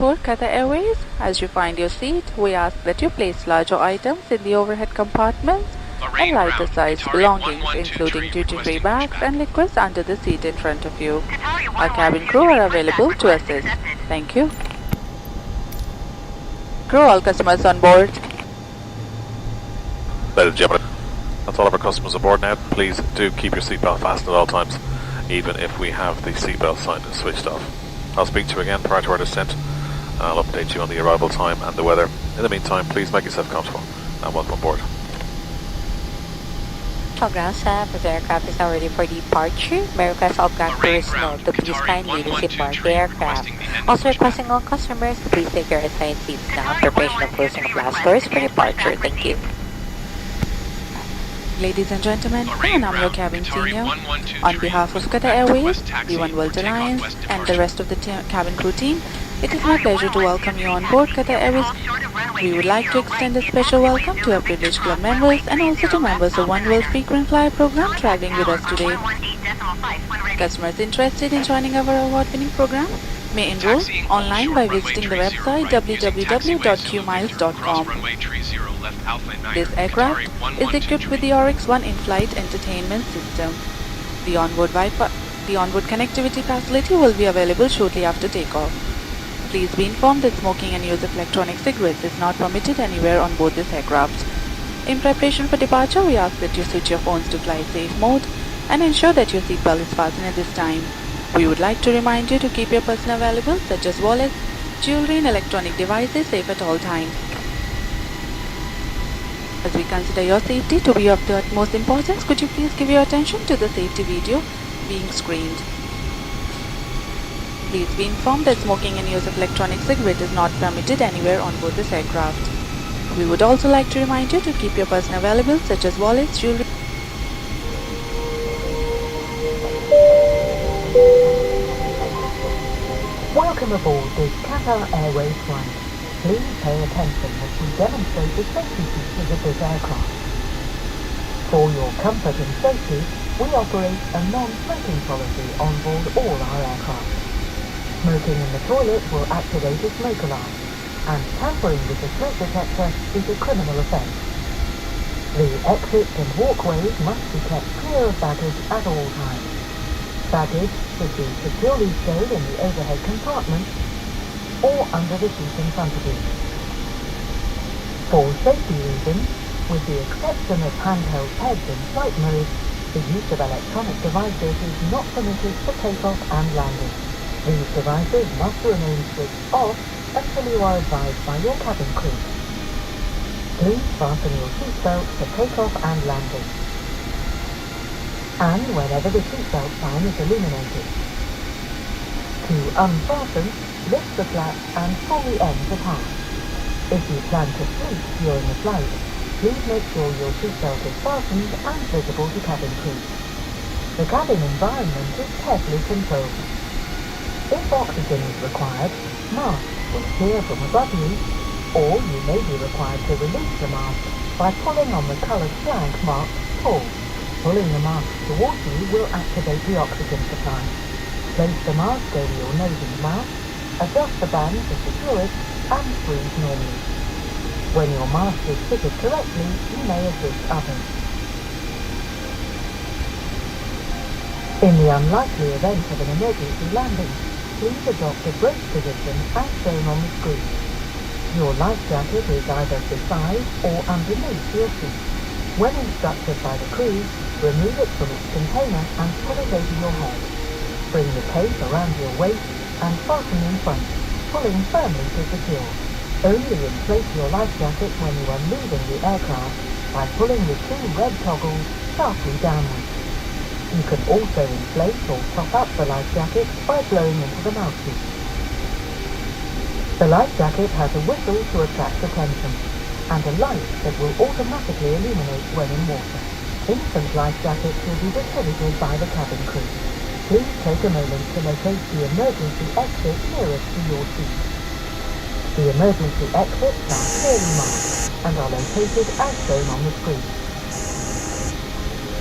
For Qatar Airways, as you find your seat, we ask that you place larger items in the overhead compartments and lighter sized belongings, including duty-free bags and liquids under the seat in front of you. Our cabin crew are available to assist. Thank you. Crew, all customers on board. Ladies and gentlemen, that's all of our customers aboard now. Please do keep your seatbelt fastened at all times, even if we have the seatbelt sign switched off. I'll speak to you again prior to our descent. I'll update you on the arrival time and the weather. In the meantime, please make yourself comfortable and welcome aboard. All ground staff, the aircraft is now ready for departure. May I request all ground crews note to please kindly disembark the aircraft. Also requesting all customers to please take your assigned seats now. Preparation of closing of last doors for departure. Thank you. Ladies and gentlemen, and I'm your cabin senior. On behalf of Qatar Airways, the One World Alliance, and the rest of the cabin crew team, it is my pleasure to welcome you on board Qatar Airways. We would like to extend a special welcome to our privileged club members and also to members of One World Frequent Flyer program traveling with us today. Customers interested in joining our award-winning program may enroll online by visiting the website www.qmiles.com. This aircraft is equipped with the Oryx One in-flight entertainment system. The onboard connectivity facility will be available shortly after takeoff. Please be informed that smoking and use of electronic cigarettes is not permitted anywhere on board this aircraft. In preparation for departure, we ask that you switch your phones to flight safe mode and ensure that your seatbelt is fastened at this time. We would like to remind you to keep your personal valuables such as wallets, jewelry and electronic devices safe at all times. As we consider your safety to be of the utmost importance, could you please give your attention to the safety video being screened? Please be informed that smoking and use of electronic cigarette is not permitted anywhere on board this aircraft. We would also like to remind you to keep your personal valuables such as wallets, jewelry. Welcome aboard this Qatar Airways flight. Please pay attention as we demonstrate the safety features of this aircraft. For your comfort and safety, we operate a non-smoking policy on board all our aircraft. Smoking in the toilet will activate a smoke alarm, and tampering with the smoke detector is a criminal offence. The exits and walkways must be kept clear of baggage at all times. Baggage should be securely stowed in the overhead compartment or under the seat in front of you. For safety reasons, with the exception of handheld pegs in flight mode, the use of electronic devices is not permitted for takeoff and landing. These devices must remain switched off until you are advised by your cabin crew. Please fasten your seatbelt for takeoff and landing, and whenever the seatbelt sign is illuminated. To unfasten, lift the flap and pull the ends apart. If you plan to sleep during the flight, please make sure your seatbelt is fastened and visible to cabin crew. The cabin environment is carefully controlled. If oxygen is required, masks will appear from above you, or you may be required to release the mask by pulling on the coloured flag marked Pull. Pulling the mask towards you will activate the oxygen supply. Place the mask over your nose and mouth, adjust the band to secure it, and breathe normally. When your mask is fitted correctly, you may assist others. In the unlikely event of an emergency landing, please adopt a brace position as shown on the screen. Your life jacket is either beside or underneath your seat. When instructed by the crew, remove it from its container and put it over your head. Bring the cape around your waist and fasten in front, pulling firmly to secure. Only inflate your life jacket when you are leaving the aircraft by pulling the two red toggles sharply downwards. You can also inflate or top up the life jacket by blowing into the mouthpiece. The life jacket has a whistle to attract attention, and a light that will automatically illuminate when in water. Infant life jackets will be distributed by the cabin crew. Please take a moment to locate the emergency exit nearest to your seat. The emergency exits are clearly marked and are located as shown on the screen.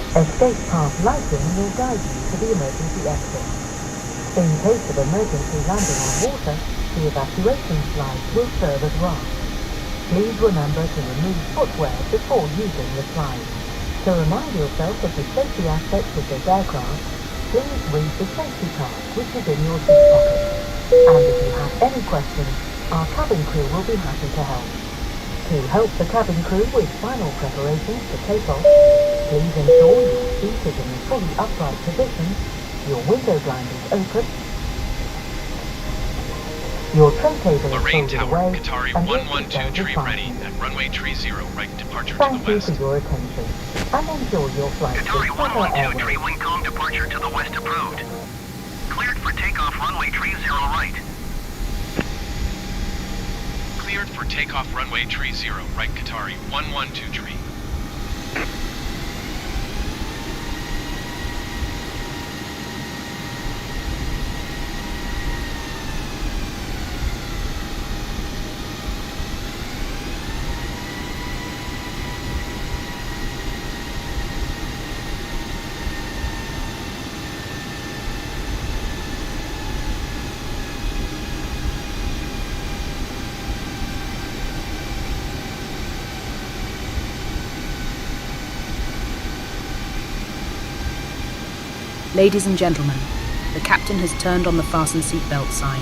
Escape path lighting will guide you to the emergency exit. In case of emergency landing on water, The evacuation slide will serve as rafts. Please remember to remove footwear before using the slide. To remind yourself of the safety aspects of this aircraft, please read the safety card which is in your seat pocket. And if you have any questions, our cabin crew will be happy to help. To help the cabin crew with final preparations for takeoff, please ensure your seat is in a fully upright position, your window blind is open, your tray table is Lorraine folded Tower, away, Qatari and your 112 seatbelt is tree ready fastened. at runway 30 right departure to Thank the you west. for your attention, and enjoy your flight with Qatari Qatar 112 Airways. tree wing departure to the west approved. Cleared for takeoff runway 30 right. Cleared for takeoff runway 30 right Qatari 112 tree. Ladies and gentlemen, the captain has turned on the fasten seatbelt sign.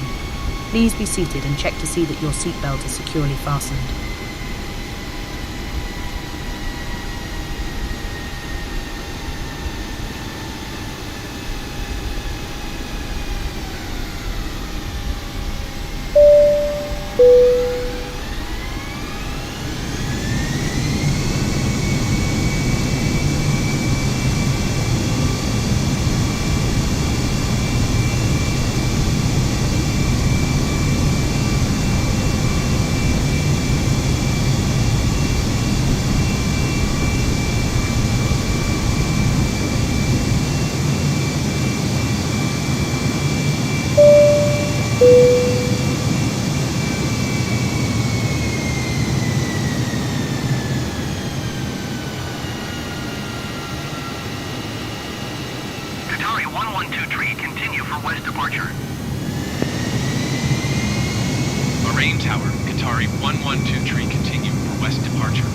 Please be seated and check to see that your seatbelt is securely fastened. Qatari 112 tree continue for west departure. Lorraine Tower, Qatari 112 tree continue for west departure.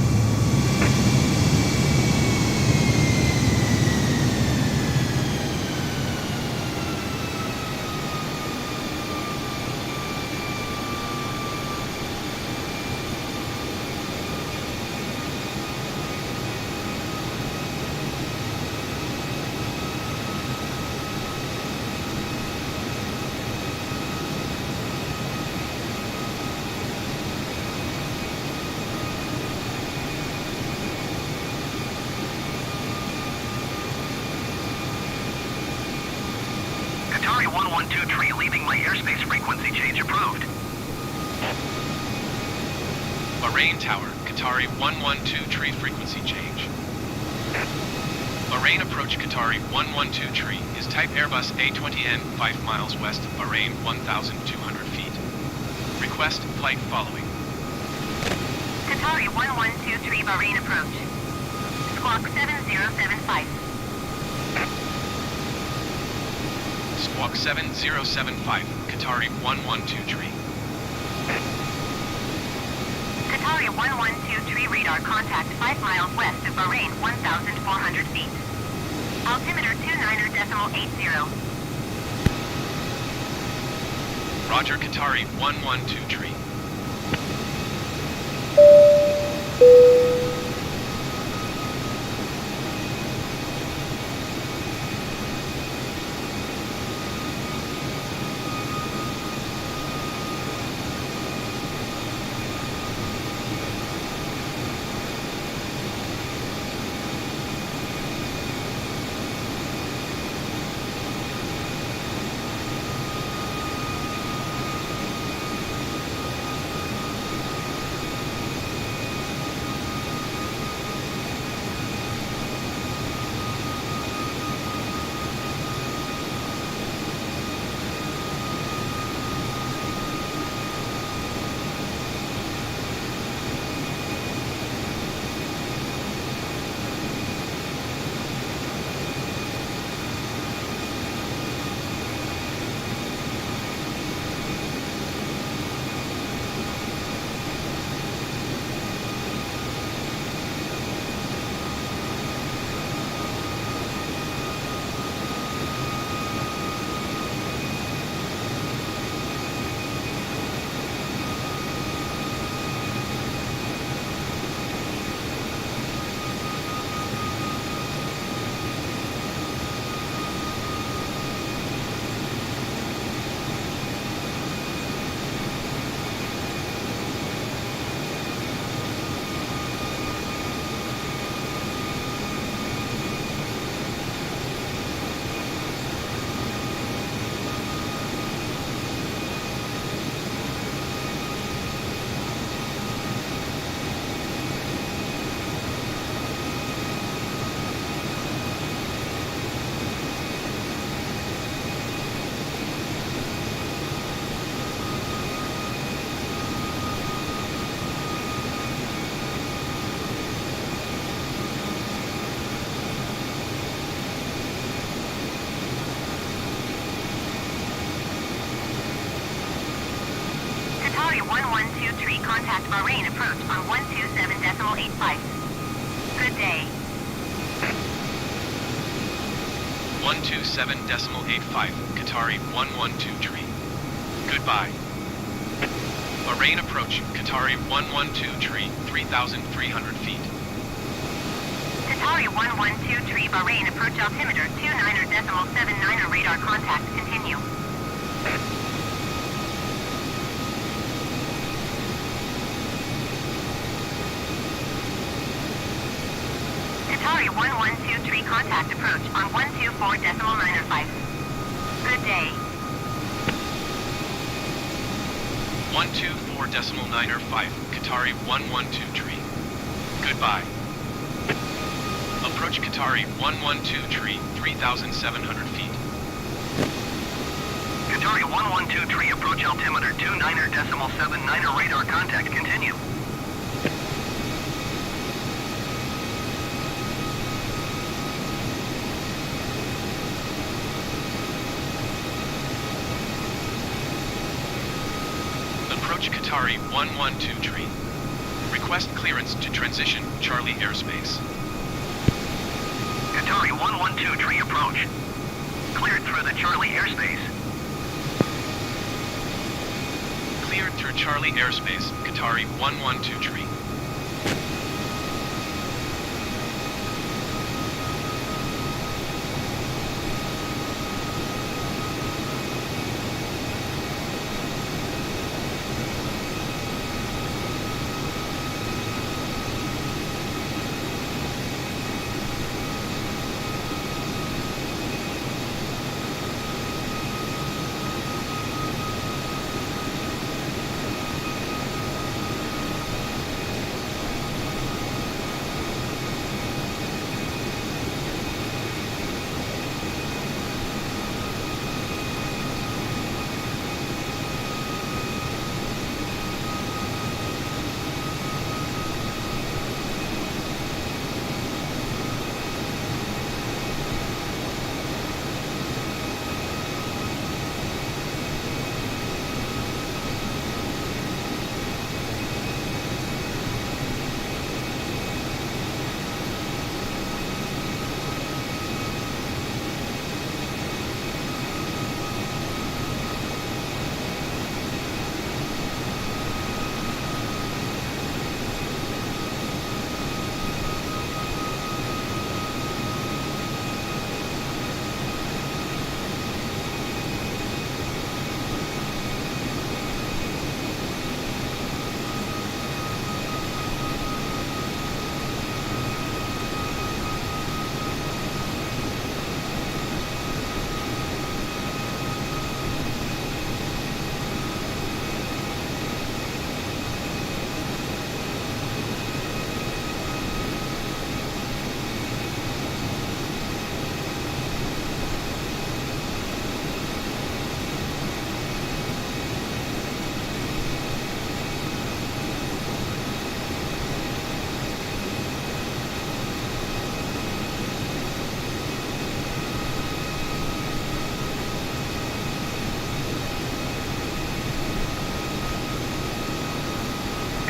Qatari 112 tree leaving my airspace frequency change approved. Lorraine Tower, Qatari 112 tree frequency change. Bahrain approach Qatari 112 tree is type Airbus A20N 5 miles west of Bahrain 1,200 feet. Request flight following. Qatari 112 tree Bahrain approach. Squawk 7075. Squawk 7075, Qatari 112 tree. Qatari 112 tree radar contact 5 miles west of Bahrain 1,400 feet. Altimeter 29.80. Roger, Qatari 112 tree. 1123, contact Bahrain approach on 127.85. Good day. 127.85, Qatari 112 Goodbye. Bahrain approach, Qatari 112 3,300 feet. Qatari 1123, Bahrain approach altimeter 29.79 radar contact. Continue. Qatari 1123, contact approach on 124.95. Good day. 124.95, Qatari 112 Goodbye. Approach Qatari 112 3,700 feet. Qatari 1123, approach altimeter 29.79 radar contact. Continue. Approach Qatari 112 Request clearance to transition Charlie airspace. Qatari 1123, approach. Cleared through the Charlie airspace. Cleared through Charlie airspace, Qatari 1123.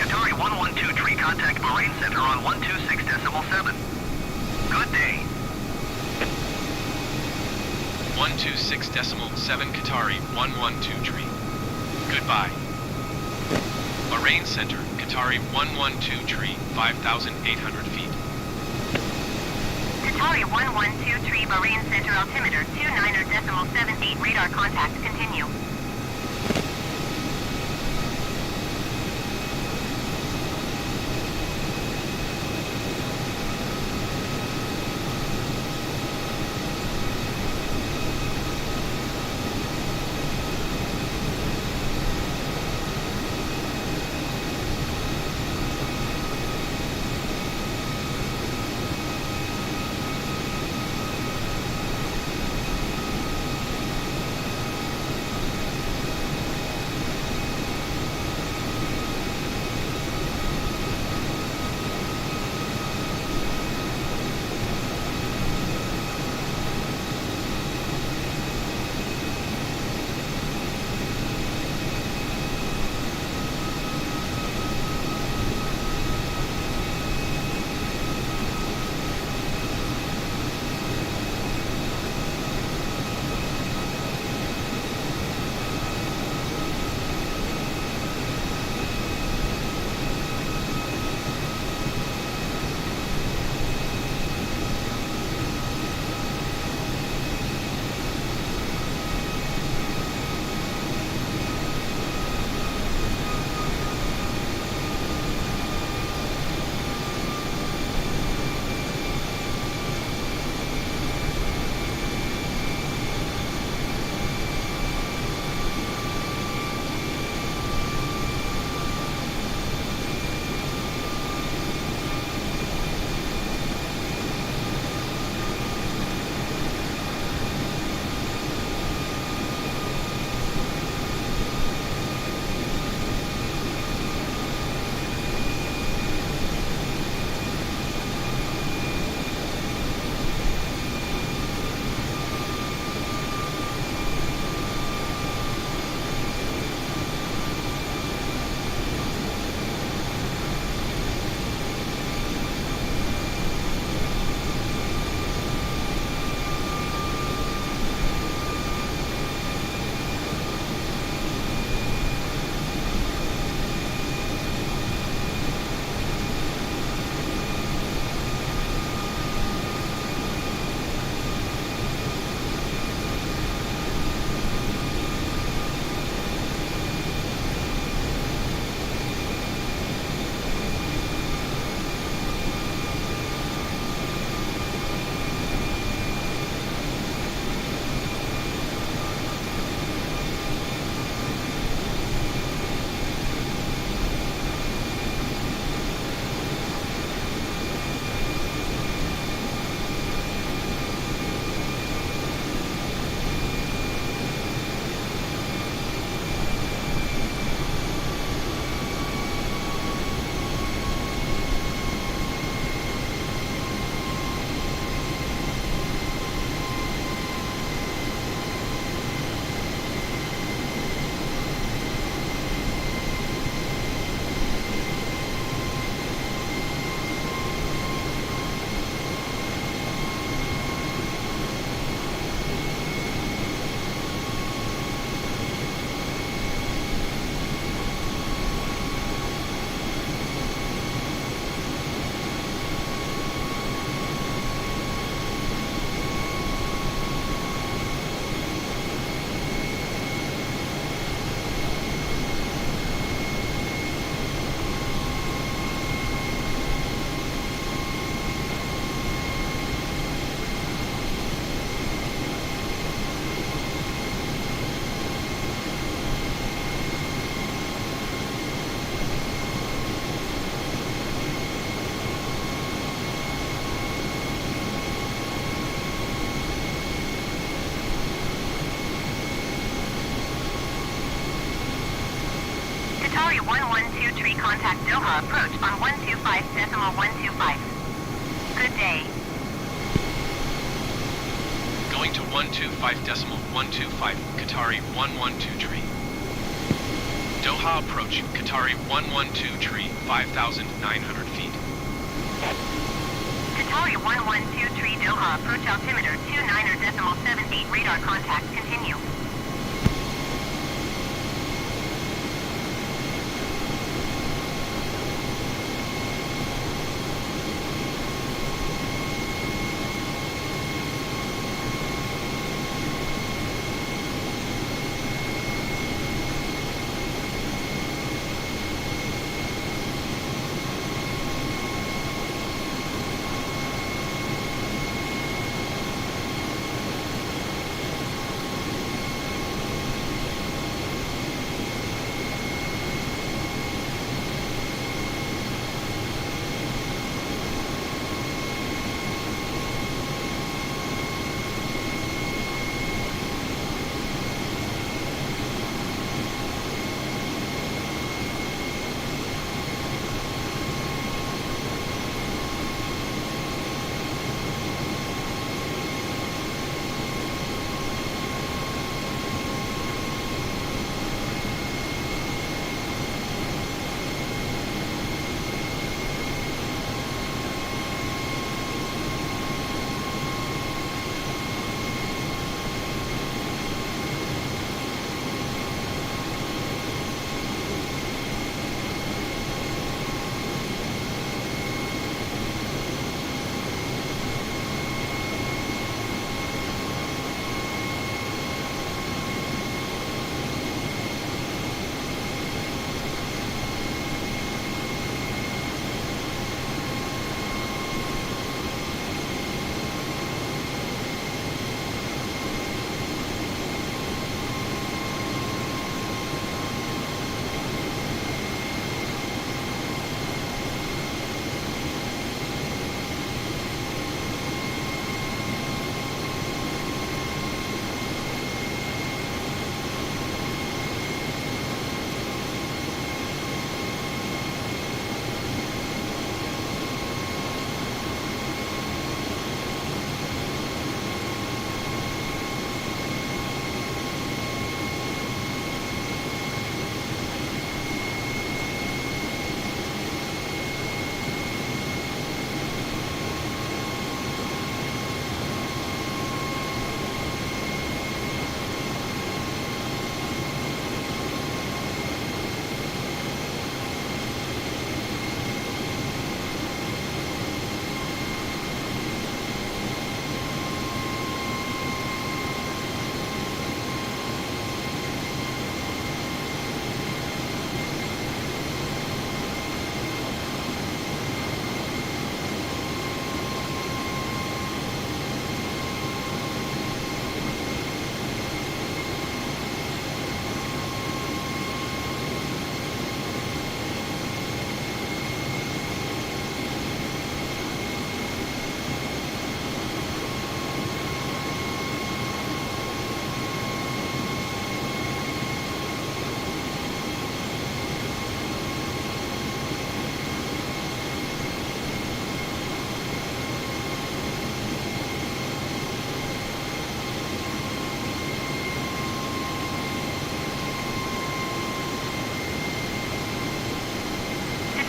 Qatari 1123, contact Bahrain Center on 126.7. Good day. 126.7, Qatari 1123. Goodbye. Bahrain Center, Qatari 1123, 5,800 feet. Qatari 1123, Bahrain Center altimeter 29.78 radar contact. Continue. 123, contact Doha approach on 125.125. Good day. Going to 125.125, Qatari 112 tree. Doha approach, Qatari 112 tree, 5,900 feet. Qatari 1123 Doha approach altimeter 29.78 radar contact continue.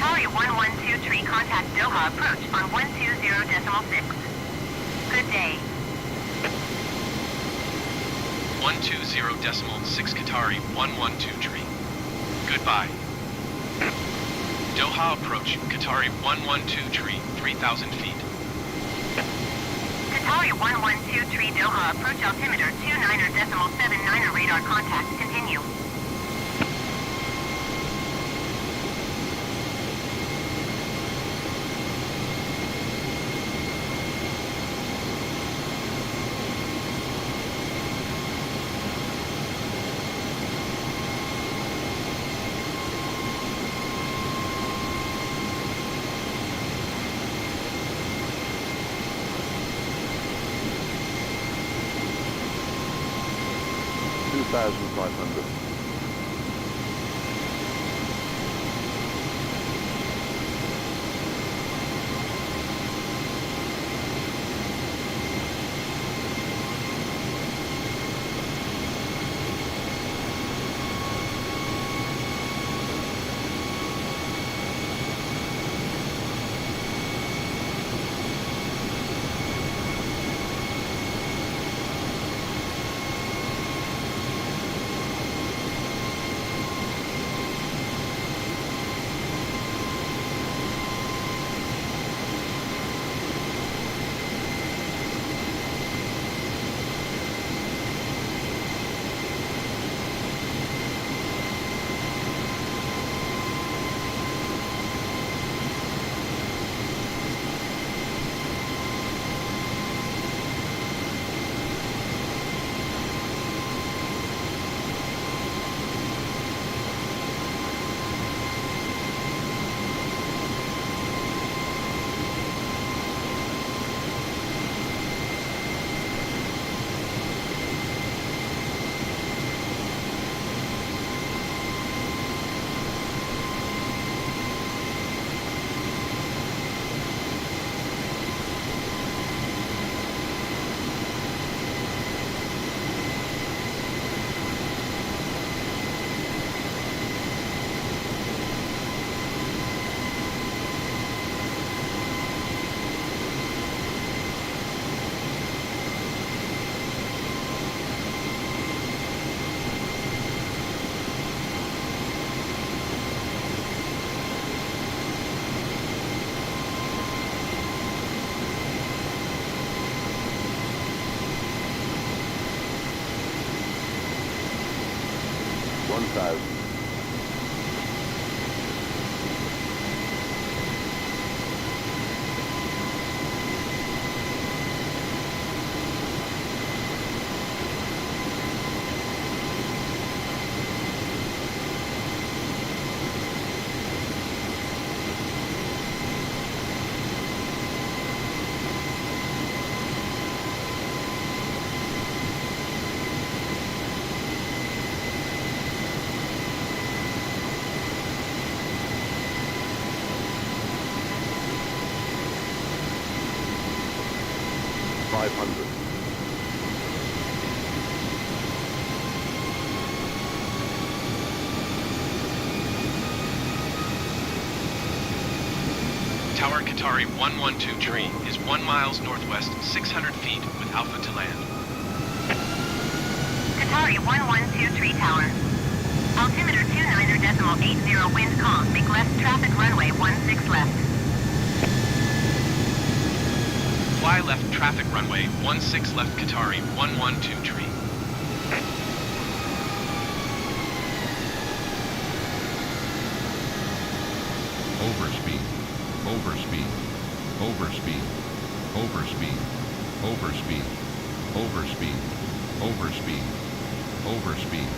Qatari 1123 contact Doha approach on 120.6. Good day. 120.6 Qatari 112 tree. Goodbye. Doha approach, Qatari 112 tree, 3,000 feet. Qatari 1123 Doha approach altimeter 29.79 radar contact continue. 2,500. Tower Qatari 112 tree is 1 miles northwest, 600 feet with Alpha to land. Qatari 112 tree tower. Altimeter 29.80 wind calm. Make left traffic runway 16 left. Fly left traffic runway 16 left Qatari 112 tree. Overspeed, overspeed, overspeed, overspeed, overspeed, overspeed, overspeed, overspeed.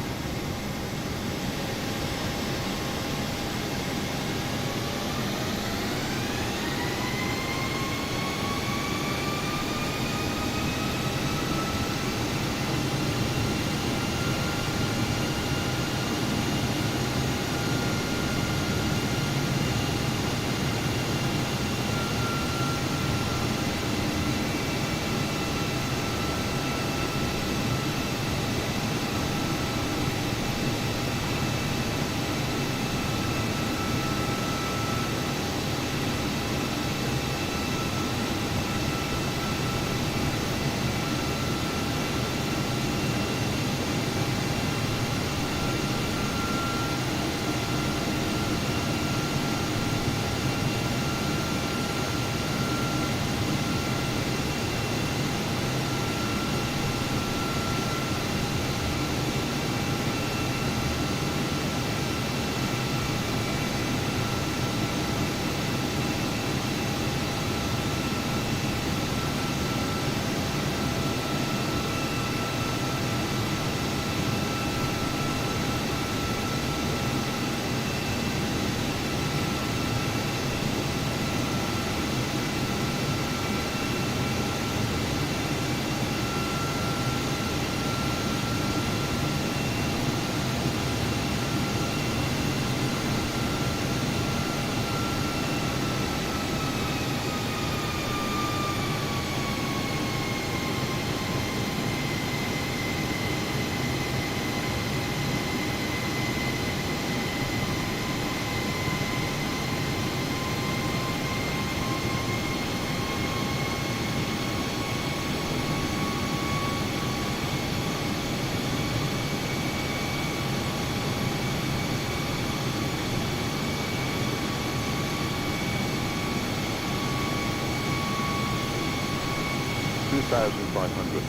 $2,500.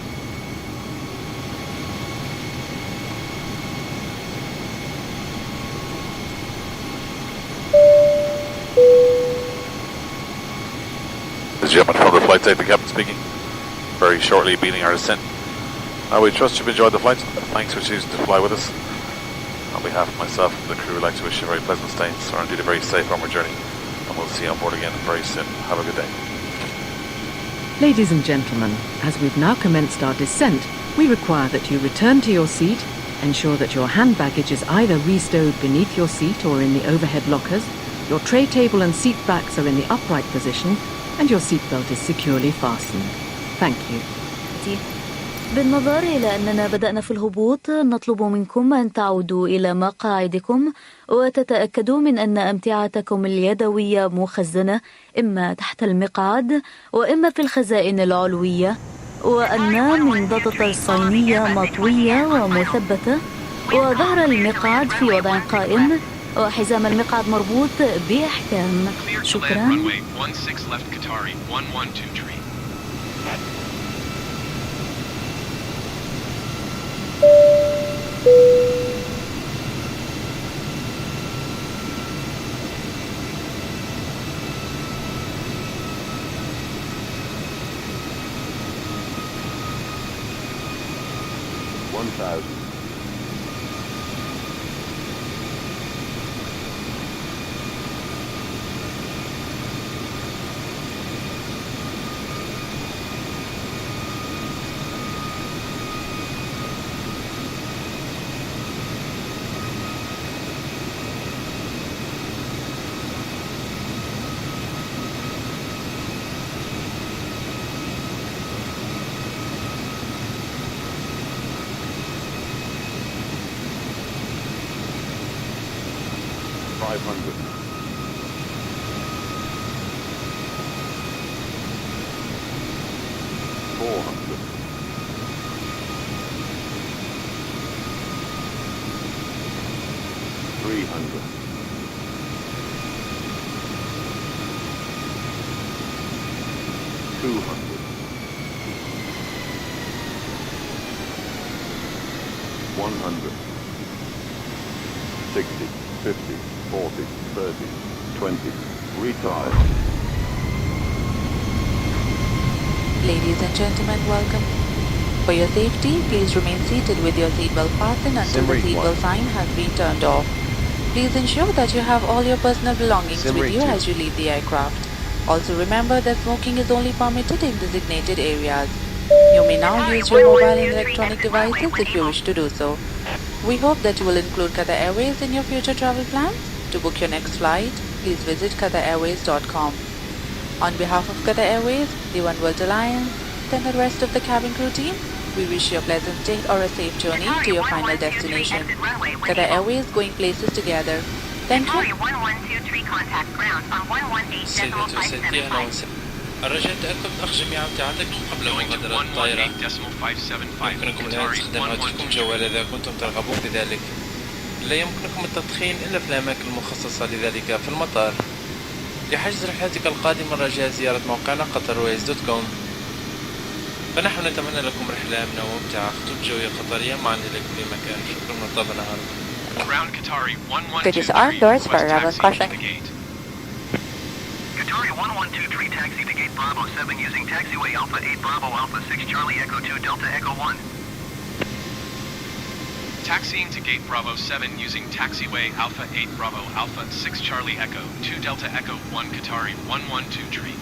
This is Gentlemen from the flight deck, the captain speaking. Very shortly beginning our descent. We trust you've enjoyed the flight. Thanks for choosing to fly with us. On behalf of myself and the crew, I'd like to wish you a very pleasant stay and indeed a very safe onward journey. And we'll see you on board again very soon. Have a good day. Ladies and gentlemen, as we've now commenced our descent, we require that you return to your seat, ensure that your hand baggage is either restowed beneath your seat or in the overhead lockers, your tray table and seat backs are in the upright position, and your seatbelt is securely fastened. Thank you. بالنظر إلى أننا بدأنا في الهبوط، نطلب منكم أن تعودوا إلى مقاعدكم وتتأكدوا من أن أمتعتكم اليدوية مخزنة إما تحت المقعد وإما في الخزائن العلوية، وأن منضدة الصينية مطوية ومثبتة، وظهر المقعد في وضع قائم، وحزام المقعد مربوط بإحكام. شكرا. 500. 400. 300. 200. 100. 60, 50, 40, 30, 20. Retire. Ladies and gentlemen, welcome. For your safety, please remain seated with your seatbelt fastened until the seatbelt sign has been turned off. Please ensure that you have all your personal belongings with you as you leave the aircraft. Also remember that smoking is only permitted in designated areas. You may now use your mobile and electronic devices if you wish to do so. We hope that you will include Qatar Airways in your future travel plans. To book your next flight, please visit QatarAirways.com. On behalf of Qatar Airways, the One World Alliance, and the rest of the cabin crew team, we wish you a pleasant stay or a safe journey to your final destination. Qatar Airways, going places together. Thank you. 1123 contact ground on 118.575. الرجاء تأكد من أخذ جميع امتعاتكم قبل مغادرة الطائرة. يمكنكم الآن استخدام هاتفكم الجوال إذا كنتم ترغبون بذلك. لا يمكنكم التدخين إلا في الأماكن المخصصة لذلك في المطار. لحجز رحلتك القادمة رجاء زيارة موقعنا قطرways.com. فنحن نتمنى لكم رحلة آمنة وممتعة خطوط جوية قطرية معنا إلى كل مكان. شكرا وطاب نهاركم. British Armed Doors for arrival caution. Qatari 1123 taxi to gate Bravo 7 using taxiway Alpha 8 Bravo Alpha 6 Charlie Echo 2 Delta Echo 1. Taxiing to gate Bravo 7 using taxiway Alpha 8 Bravo Alpha 6 Charlie Echo 2 Delta Echo 1 Qatari 112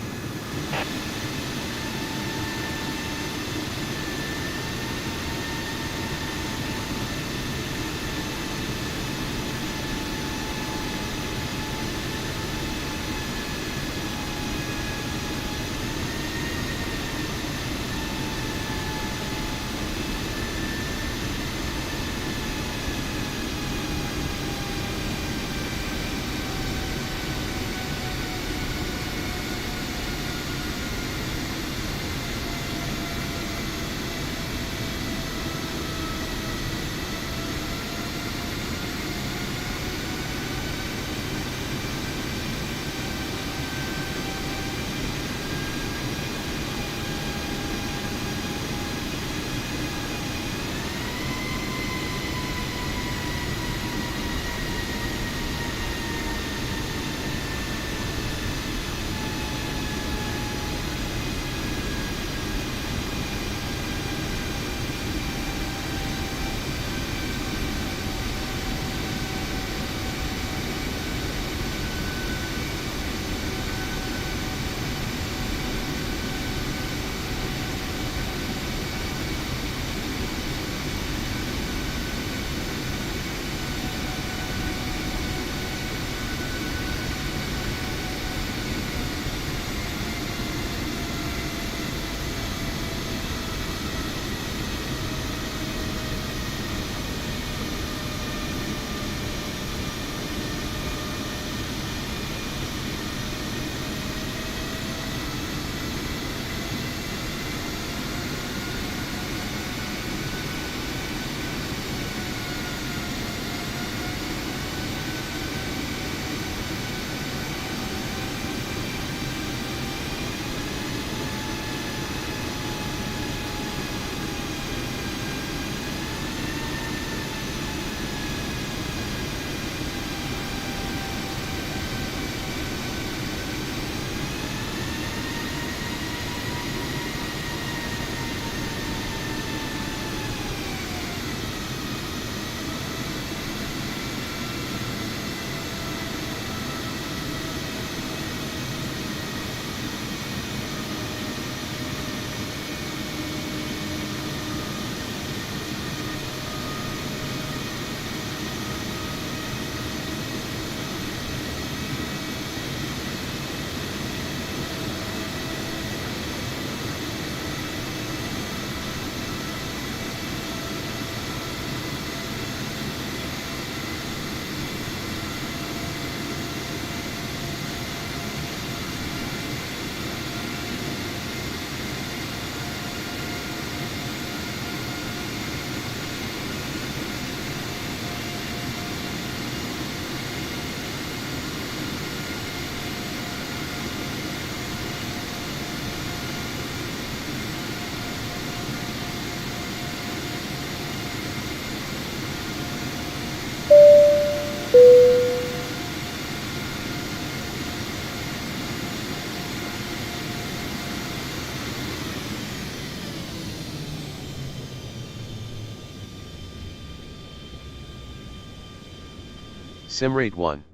Simrate 1.